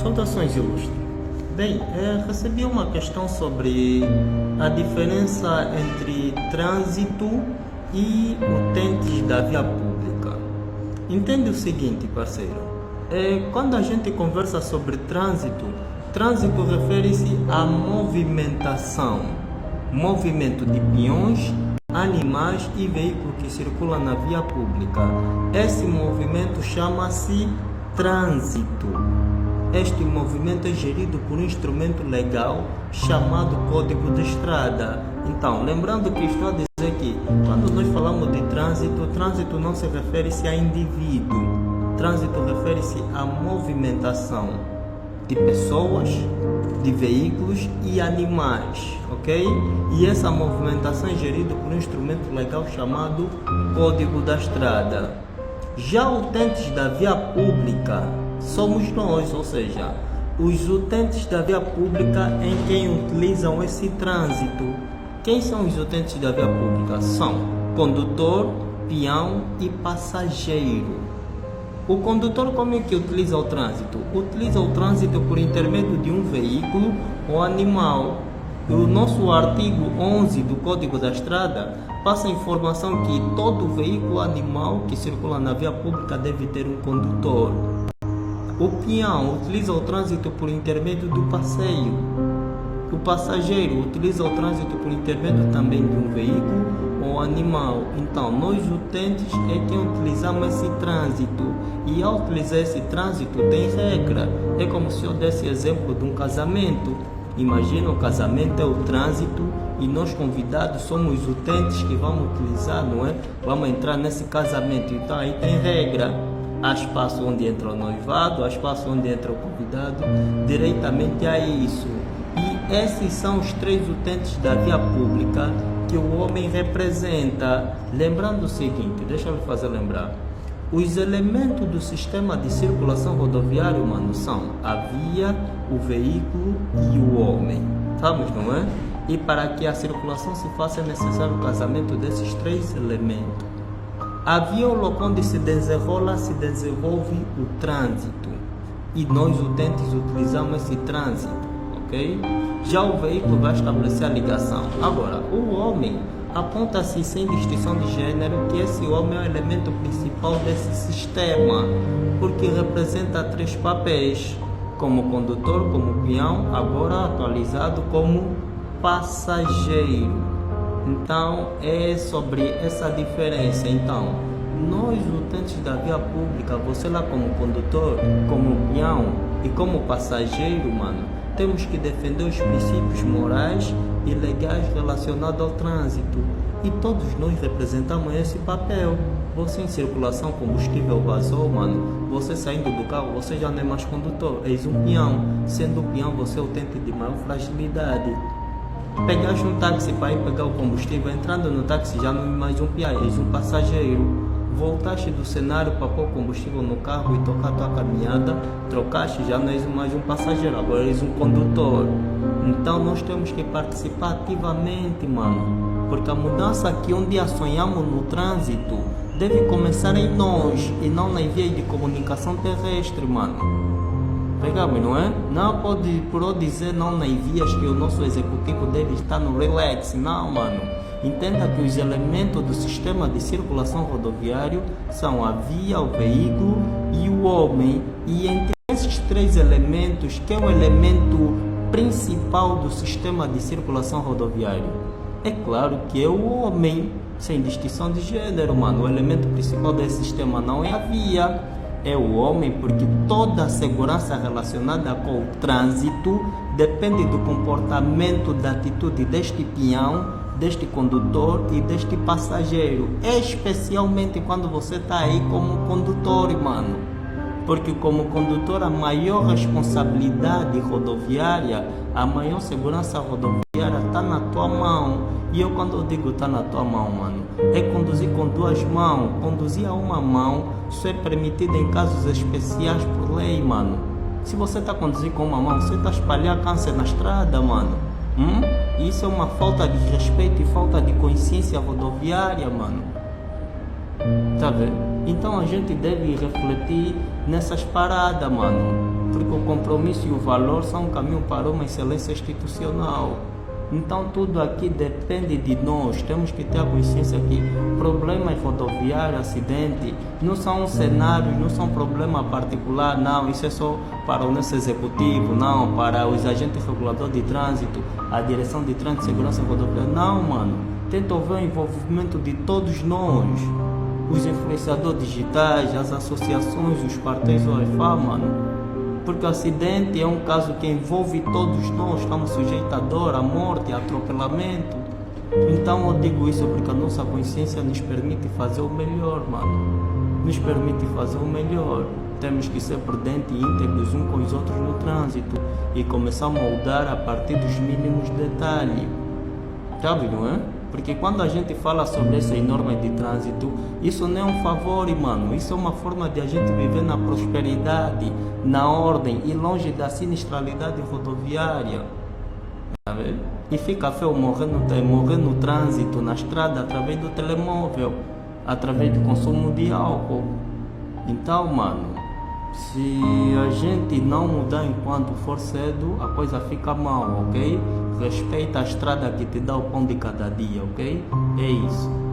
Saudações, ilustre. Bem, recebi uma questão sobre a diferença entre trânsito e utentes da via pública. Entende o seguinte, parceiro? Quando a gente conversa sobre trânsito refere-se à movimentação, movimento de peões, animais e veículos que circulam na via pública. Esse movimento chama-se trânsito. Este movimento é gerido por um instrumento legal chamado Código de Estrada. Então, lembrando que estou a dizer que quando nós falamos de trânsito, trânsito não se refere-se a indivíduo. Trânsito refere-se à movimentação de pessoas, de veículos e animais, ok? E essa movimentação é gerida por um instrumento legal chamado Código da Estrada. Já utentes da via pública somos nós, ou seja, os utentes da via pública em quem utilizam esse trânsito. Quem são os utentes da via pública? São condutor, peão e passageiro. O condutor como é que utiliza o trânsito? Utiliza o trânsito por intermédio de um veículo ou animal. O nosso artigo 11 do Código da Estrada passa a informação que todo veículo animal que circula na via pública deve ter um condutor. O peão utiliza o trânsito por intermédio do passeio. O passageiro utiliza o trânsito por intermédio também de um veículo ou animal. Então, nós utentes é quem utilizamos esse trânsito. E ao utilizar esse trânsito tem regra. É como se eu desse exemplo de um casamento. Imagina, o casamento é o trânsito e nós convidados somos os utentes que vamos utilizar, não é? Vamos entrar nesse casamento. Então aí tem regra. Há espaço onde entra o noivado, há espaço onde entra o convidado, diretamente a isso. E esses são os três utentes da via pública que o homem representa. Lembrando o seguinte, deixa eu fazer lembrar. Os elementos do sistema de circulação rodoviário, mano, são a via, o veículo e o homem. Vamos, não é? E para que a circulação se faça é necessário o casamento desses três elementos. A via, o local onde se desenvolve o trânsito. E nós, utentes, utilizamos esse trânsito, ok? Já o veículo vai estabelecer a ligação. Agora, o homem aponta-se sem distinção de gênero que esse homem é o elemento principal desse sistema, porque representa três papéis, como condutor, como peão, agora atualizado como passageiro. Então, é sobre essa diferença. Então, nós, utentes da via pública, você lá como condutor, como peão e como passageiro, mano, temos que defender os princípios morais e legais relacionados ao trânsito. E todos nós representamos esse papel. Você em circulação, combustível vazou, mano, você saindo do carro, você já não é mais condutor, és um peão. Sendo peão, você é utente de maior fragilidade. Pegaste um táxi para ir pegar o combustível, entrando no táxi já não é mais um peão, és um passageiro. Voltaste do cenário para pôr combustível no carro e tocar tua caminhada, trocaste, já não és mais um passageiro, agora és um condutor. Então nós temos que participar ativamente, mano, porque a mudança que um dia sonhamos no trânsito deve começar em nós e não nas vias de comunicação terrestre, mano. Pegamos, não é? Não pode por dizer não nas vias que o nosso executivo deve estar no relax, não, mano. Entenda que os elementos do sistema de circulação rodoviário são a via, o veículo e o homem. E entre esses três elementos, que é o elemento principal do sistema de circulação rodoviário? É claro que é o homem, sem distinção de gênero, mano. O elemento principal desse sistema não é a via, é o homem, porque toda a segurança relacionada com o trânsito depende do comportamento, da atitude deste peão, deste condutor e deste passageiro, especialmente quando você está aí como condutor, mano, porque como condutor a maior responsabilidade rodoviária, a maior segurança rodoviária está na tua mão. E eu, quando eu digo está na tua mão, mano, é conduzir com duas mãos. Conduzir a uma mão só é permitido em casos especiais por lei, mano. Se você está conduzindo com uma mão, você está espalhando câncer na estrada, mano. Isso é uma falta de respeito e falta de consciência rodoviária, mano. Tá vendo? Então a gente deve refletir nessas paradas, mano. porque o compromisso e o valor são um caminho para uma excelência institucional. Então tudo aqui depende de nós, temos que ter a consciência que problemas rodoviários, acidente, não são cenários, não são problema particular, não, isso é só para o nosso executivo, não, para os agentes reguladores de trânsito, a direção de trânsito e segurança rodoviária, não, mano, tenta haver o envolvimento de todos nós, os influenciadores digitais, as associações, os quartéis OFA, mano. Porque o acidente é um caso que envolve todos nós, estamos sujeitos à dor, à morte, a atropelamento. Então eu digo isso porque a nossa consciência nos permite fazer o melhor, mano. Nos permite fazer o melhor. Temos que ser prudentes e íntegros uns com os outros no trânsito e começar a moldar a partir dos mínimos detalhes. Sabe, não é? Porque quando a gente fala sobre essas normas de trânsito, isso não é um favor, mano. Isso é uma forma de a gente viver na prosperidade, na ordem e longe da sinistralidade rodoviária. Tá vendo? E fica feio morrer no trânsito, na estrada, através do telemóvel, através do consumo de álcool. Então, mano, se a gente não mudar enquanto for cedo, a coisa fica mal, ok? Respeita a estrada que te dá o pão de cada dia, ok? É isso.